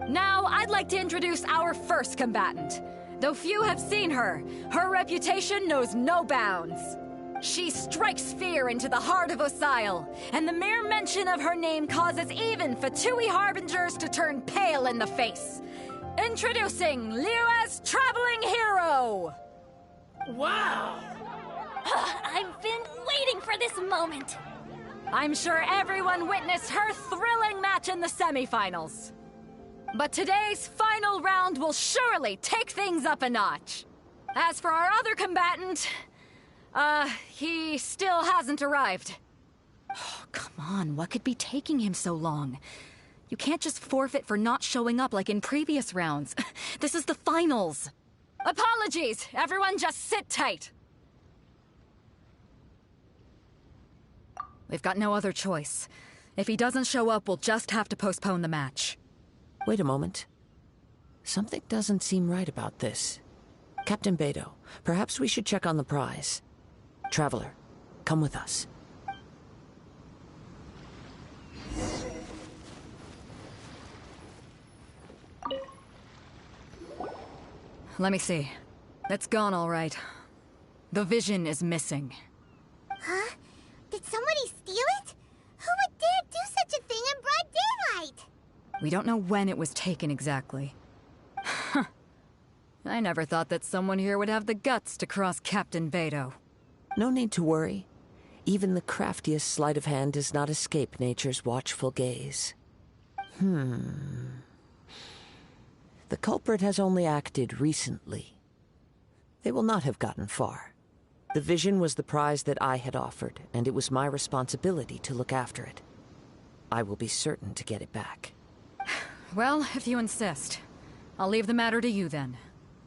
Now, I'd like to introduce our first combatant. Though few have seen her, her reputation knows no bounds. She strikes fear into the heart of Osile, and the mere mention of her name causes even Fatui Harbingers to turn pale in the face. Introducing Liyue's traveling hero! Wow! I've been waiting for this moment! I'm sure everyone witnessed her thrilling match in the semifinals. But today's final round will surely take things up a notch. As for our other combatant, he still hasn't arrived. Oh, come on, what could be taking him so long? You can't just forfeit for not showing up like in previous rounds. This is the finals. Apologies, everyone just sit tight. We've got no other choice. If he doesn't show up, we'll just have to postpone the match. Wait a moment. Something doesn't seem right about this. Captain Beto, perhaps we should check on the prize. Traveler, come with us. Let me see. It's gone all right. The vision is missing. Huh? Did somebody steal it? Who would dare do such a thing in broad daylight? We don't know when it was taken exactly. I never thought that someone here would have the guts to cross Captain Beto. No need to worry. Even the craftiest sleight of hand does not escape nature's watchful gaze. The culprit has only acted recently. They will not have gotten far. The vision was the prize that I had offered, and it was my responsibility to look after it. I will be certain to get it back. Well, if you insist. I'll leave the matter to you then.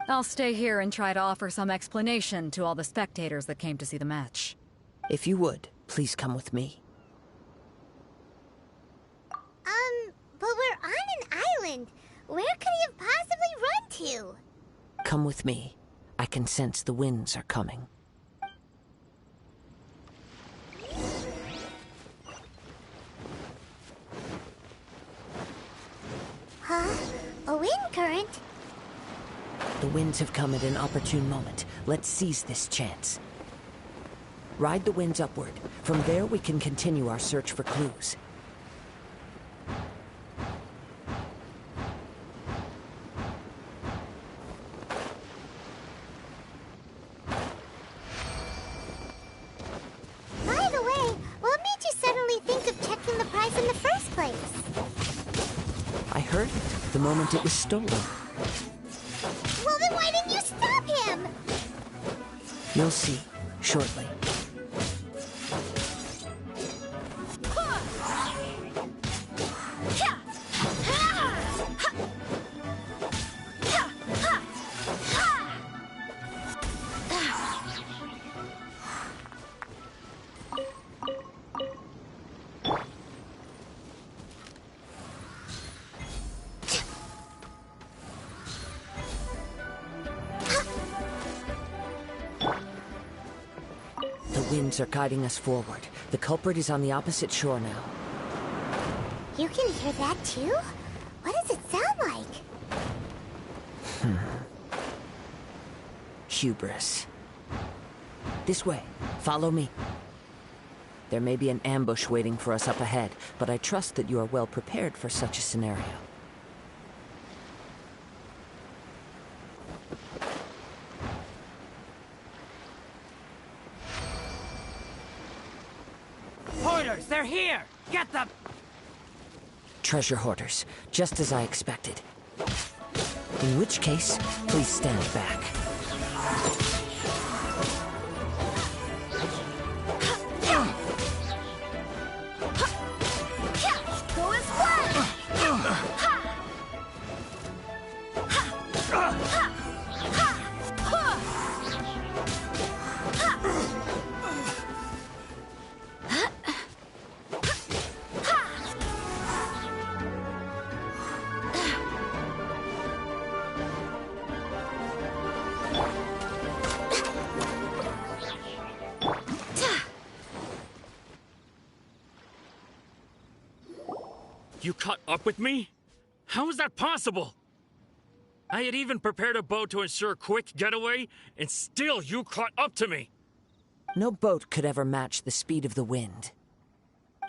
I'll stay here and try to offer some explanation to all the spectators that came to see the match. If you would, please come with me. But we're on an island. Where could he have possibly run to? Come with me. I can sense the winds are coming. Huh? A wind current? The winds have come at an opportune moment. Let's seize this chance. Ride the winds upward. From there, we can continue our search for clues. By the way, what made you suddenly think of checking the prize in the first place? I heard it the moment it was stolen. Well, then why didn't you stop him? You'll see, shortly. The winds are guiding us forward. The culprit is on the opposite shore now. You can hear that too? What does it sound like? Hubris. This way. Follow me. There may be an ambush waiting for us up ahead, but I trust that you are well prepared for such a scenario. Hoarders, they're here! Get them! Treasure hoarders, just as I expected. In which case, please stand back. Go as planned! You caught up with me? How is that possible? I had even prepared a boat to ensure a quick getaway, and still you caught up to me! No boat could ever match the speed of the wind.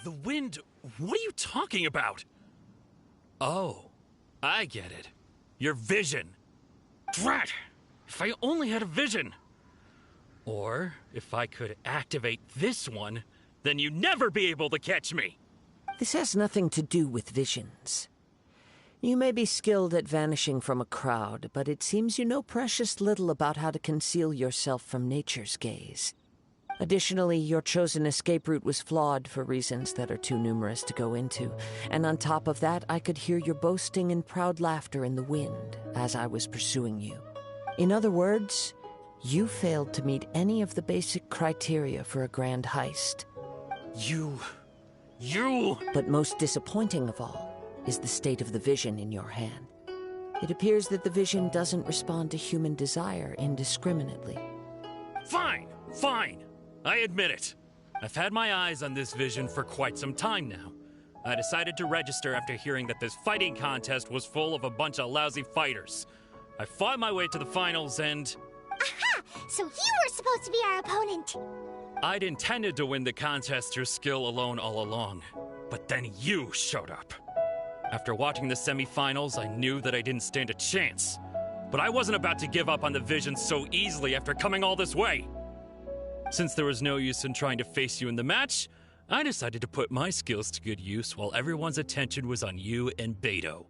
The wind? What are you talking about? Oh, I get it. Your vision. Drat! If I only had a vision! Or, if I could activate this one, then you'd never be able to catch me! This has nothing to do with visions. You may be skilled at vanishing from a crowd, but it seems you know precious little about how to conceal yourself from nature's gaze. Additionally, your chosen escape route was flawed for reasons that are too numerous to go into, and on top of that, I could hear your boasting and proud laughter in the wind as I was pursuing you. In other words, you failed to meet any of the basic criteria for a grand heist. You... But most disappointing of all is the state of the vision in your hand. It appears that the vision doesn't respond to human desire indiscriminately. Fine, fine. I admit it. I've had my eyes on this vision for quite some time now. I decided to register after hearing that this fighting contest was full of a bunch of lousy fighters. I fought my way to the finals and... Aha! So you were supposed to be our opponent! I'd intended to win the contest through skill alone all along. But then you showed up. After watching the semifinals, I knew that I didn't stand a chance. But I wasn't about to give up on the vision so easily after coming all this way. Since there was no use in trying to face you in the match, I decided to put my skills to good use while everyone's attention was on you and Beto.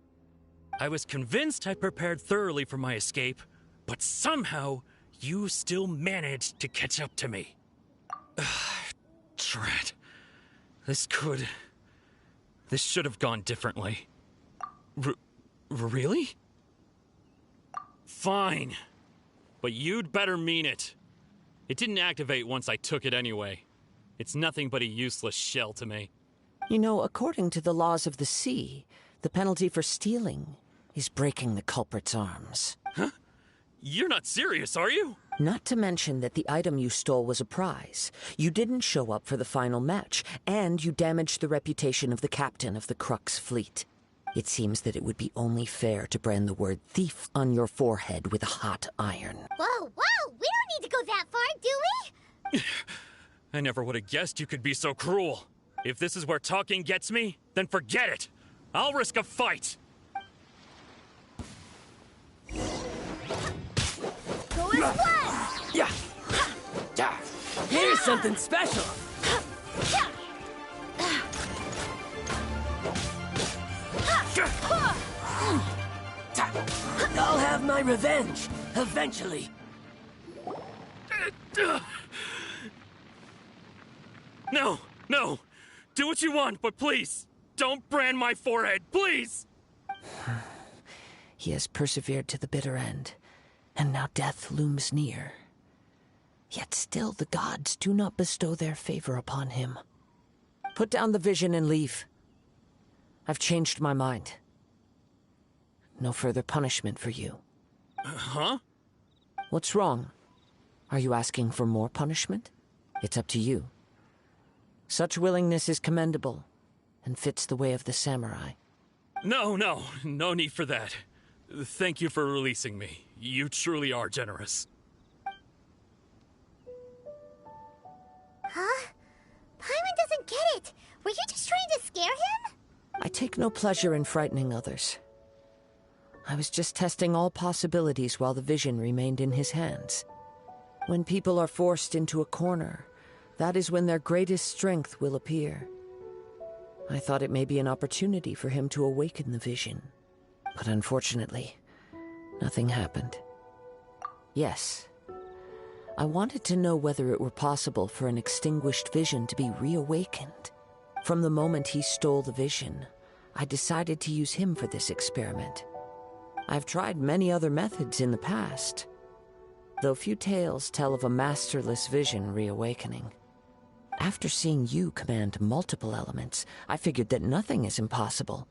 I was convinced I prepared thoroughly for my escape, but somehow you still managed to catch up to me. Drat. This should have gone differently. Really? Fine. But you'd better mean it. It didn't activate once I took it anyway. It's nothing but a useless shell to me. You know, according to the laws of the sea, the penalty for stealing is breaking the culprit's arms. Huh? You're not serious, are you? Not to mention that the item you stole was a prize. You didn't show up for the final match, and you damaged the reputation of the captain of the Crux fleet. It seems that it would be only fair to brand the word thief on your forehead with a hot iron. Whoa, whoa! We don't need to go that far, do we? I never would have guessed you could be so cruel. If this is where talking gets me, then forget it. I'll risk a fight. Go as one! Yeah. Yeah. Here's something special. I'll have my revenge, eventually. No, no. Do what you want, but please, don't brand my forehead, please! He has persevered to the bitter end, and now death looms near. Yet still the gods do not bestow their favor upon him. Put down the vision and leave. I've changed my mind. No further punishment for you. Huh? What's wrong? Are you asking for more punishment? It's up to you. Such willingness is commendable, and fits the way of the samurai. No need for that. Thank you for releasing me. You truly are generous. Huh? Paimon doesn't get it. Were you just trying to scare him? I take no pleasure in frightening others. I was just testing all possibilities while the vision remained in his hands. When people are forced into a corner, that is when their greatest strength will appear. I thought it may be an opportunity for him to awaken the vision. But unfortunately, nothing happened. Yes, I wanted to know whether it were possible for an extinguished vision to be reawakened. From the moment he stole the vision, I decided to use him for this experiment. I've tried many other methods in the past, though few tales tell of a masterless vision reawakening. After seeing you command multiple elements, I figured that nothing is impossible.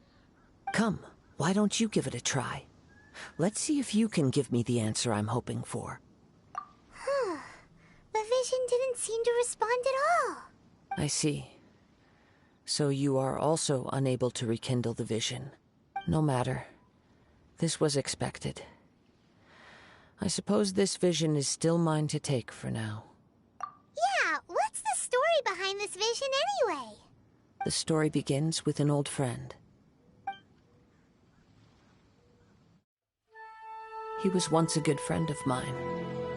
Come, why don't you give it a try? Let's see if you can give me the answer I'm hoping for. The vision didn't seem to respond at all. I see. So you are also unable to rekindle the vision. No matter. This was expected. I suppose this vision is still mine to take for now. Yeah, what's the story behind this vision anyway? The story begins with an old friend. He was once a good friend of mine.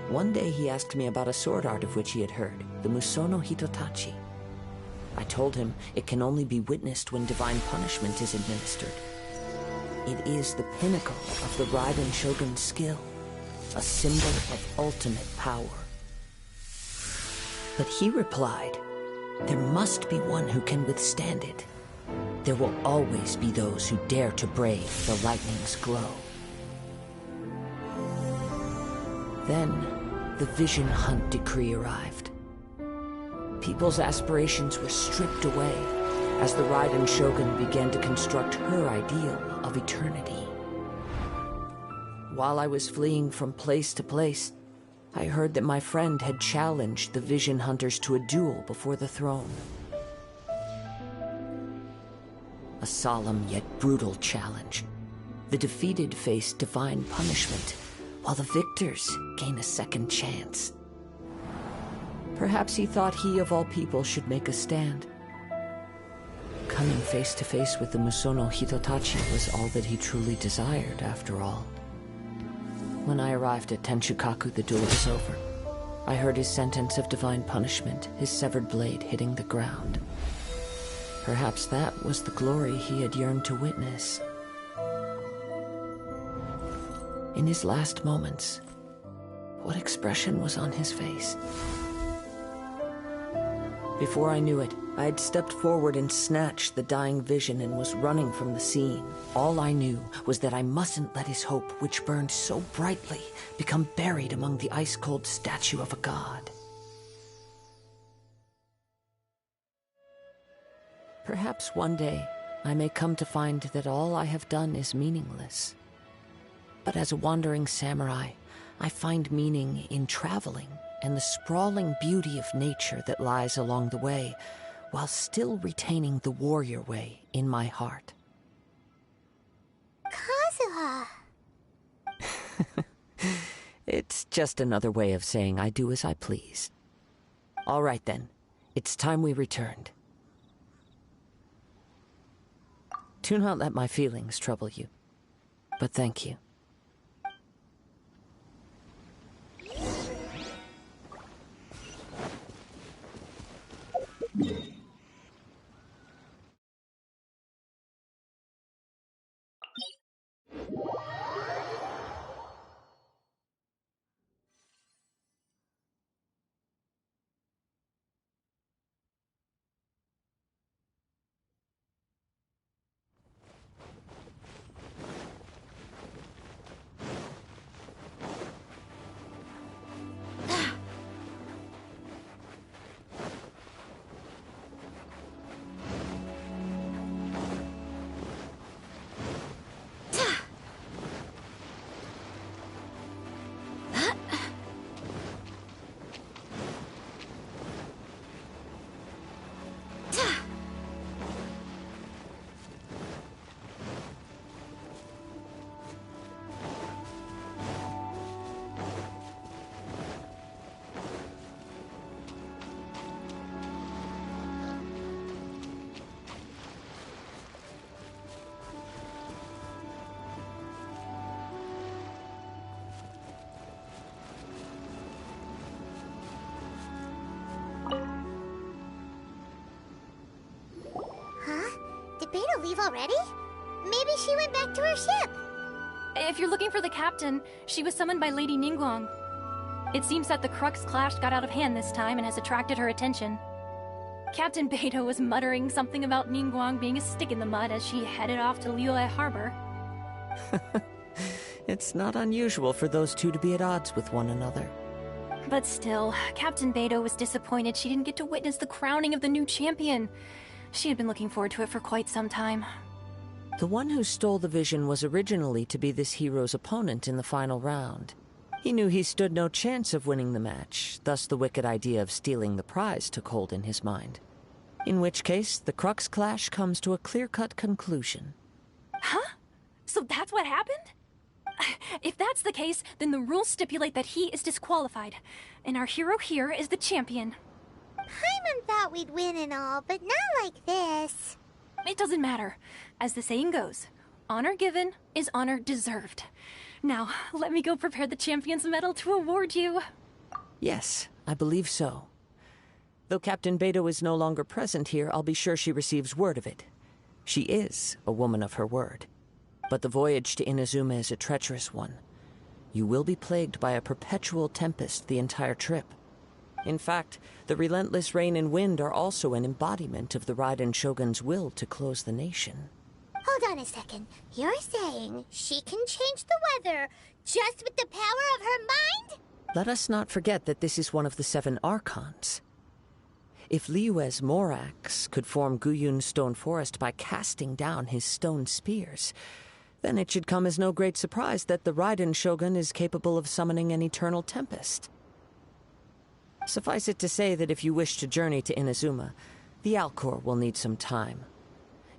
One day he asked me about a sword art of which he had heard, the Musono Hitotachi. I told him it can only be witnessed when divine punishment is administered. It is the pinnacle of the Raiden Shogun's skill, a symbol of ultimate power. But he replied, there must be one who can withstand it. There will always be those who dare to brave the lightning's glow. Then, the Vision Hunt decree arrived. People's aspirations were stripped away as the Raiden Shogun began to construct her ideal of eternity. While I was fleeing from place to place, I heard that my friend had challenged the Vision Hunters to a duel before the throne. A solemn yet brutal challenge. The defeated face divine punishment, while the victors gain a second chance. Perhaps he thought he of all people should make a stand. Coming face to face with the Musono Hitotachi was all that he truly desired, after all. When I arrived at Tenshukaku, the duel was over. I heard his sentence of divine punishment, his severed blade hitting the ground. Perhaps that was the glory he had yearned to witness. In his last moments, what expression was on his face? Before I knew it, I had stepped forward and snatched the dying vision and was running from the scene. All I knew was that I mustn't let his hope, which burned so brightly, become buried among the ice-cold statue of a god. Perhaps one day, I may come to find that all I have done is meaningless. But as a wandering samurai, I find meaning in traveling and the sprawling beauty of nature that lies along the way, while still retaining the warrior way in my heart. Kazuha! It's just another way of saying I do as I please. All right then, it's time we returned. Do not let my feelings trouble you, but thank you. Did Beta leave already? Maybe she went back to her ship. If you're looking for the captain, she was summoned by Lady Ningguang. It seems that the Crux clash got out of hand this time and has attracted her attention. Captain Beidou was muttering something about Ningguang being a stick in the mud as she headed off to Liyue Harbor. It's not unusual for those two to be at odds with one another. But still, Captain Beidou was disappointed she didn't get to witness the crowning of the new champion. She had been looking forward to it for quite some time. The one who stole the vision was originally to be this hero's opponent in the final round. He knew he stood no chance of winning the match, thus the wicked idea of stealing the prize took hold in his mind. In which case, the Crux clash comes to a clear-cut conclusion. Huh? So that's what happened? If that's the case, then the rules stipulate that he is disqualified, and our hero here is the champion. Paimon thought we'd win and all, but not like this. It doesn't matter. As the saying goes, honor given is honor deserved. Now, let me go prepare the champion's medal to award you. Yes, I believe so. Though Captain Beidou is no longer present here, I'll be sure she receives word of it. She is a woman of her word. But the voyage to Inazuma is a treacherous one. You will be plagued by a perpetual tempest the entire trip. In fact, the relentless rain and wind are also an embodiment of the Raiden Shogun's will to close the nation. Hold on a second. You're saying she can change the weather just with the power of her mind? Let us not forget that this is one of the 7 Archons. If Liyue's Morax could form Guyun's stone forest by casting down his stone spears, then it should come as no great surprise that the Raiden Shogun is capable of summoning an eternal tempest. Suffice it to say that if you wish to journey to Inazuma, the Alcor will need some time.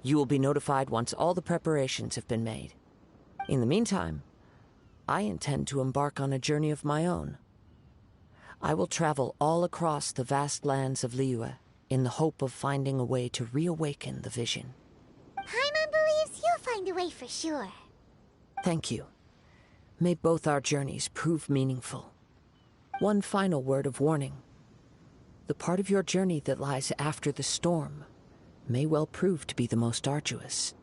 You will be notified once all the preparations have been made. In the meantime, I intend to embark on a journey of my own. I will travel all across the vast lands of Liyue in the hope of finding a way to reawaken the vision. Paimon believes you'll find a way for sure. Thank you. May both our journeys prove meaningful. One final word of warning. The part of your journey that lies after the storm may well prove to be the most arduous.